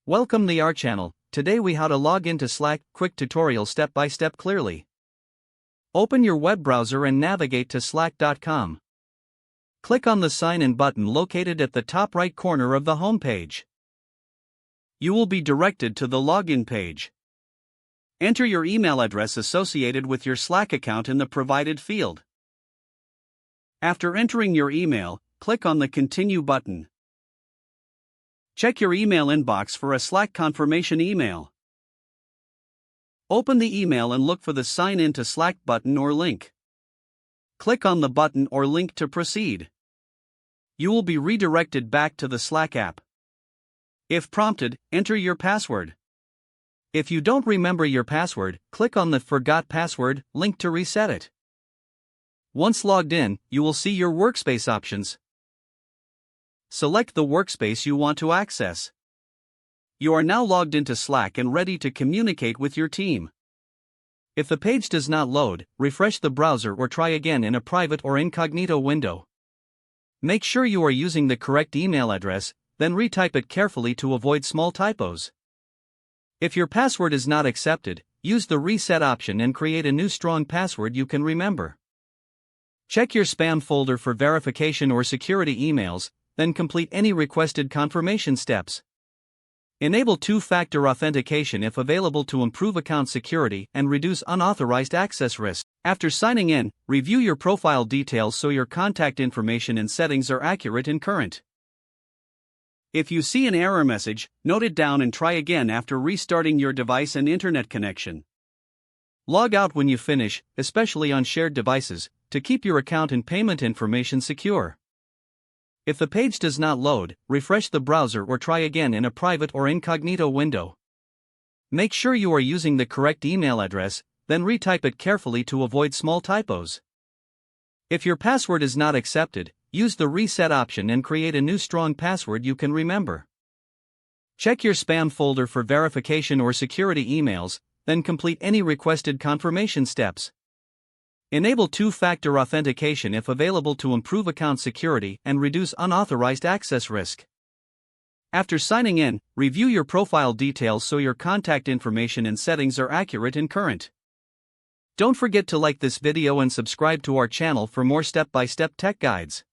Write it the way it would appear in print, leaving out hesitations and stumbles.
Welcome to our channel. Today we how to log into Slack, quick tutorial step by step clearly. Open your web browser and navigate to slack.com. Click on the sign in button located at the top right corner of the home page. You will be directed to the login page. Enter your email address associated with your Slack account in the provided field. After entering your email, click on the Continue button. Check your email inbox for a Slack confirmation email. Open the email and look for the Sign in to Slack button or link. Click on the button or link to proceed. You will be redirected back to the Slack app. If prompted, enter your password. If you don't remember your password, click on the Forgot Password link to reset it. Once logged in, you will see your workspace options. Select the workspace you want to access. You are now logged into Slack and ready to communicate with your team. If the page does not load, refresh the browser or try again in a private or incognito window. Make sure you are using the correct email address, then retype it carefully to avoid small typos. If your password is not accepted, use the reset option and create a new strong password you can remember. Check your spam folder for verification or security emails, then complete any requested confirmation steps. Enable two-factor authentication if available to improve account security and reduce unauthorized access risk. After signing in, review your profile details so your contact information and settings are accurate and current. If you see an error message, note it down and try again after restarting your device and internet connection. Log out when you finish, especially on shared devices, to keep your account and payment information secure. If the page does not load, refresh the browser or try again in a private or incognito window. Make sure you are using the correct email address, then retype it carefully to avoid small typos. If your password is not accepted, use the reset option and create a new strong password you can remember. Check your spam folder for verification or security emails, then complete any requested confirmation steps. Enable two-factor authentication if available to improve account security and reduce unauthorized access risk. After signing in, review your profile details so your contact information and settings are accurate and current. Don't forget to like this video and subscribe to our channel for more step-by-step tech guides.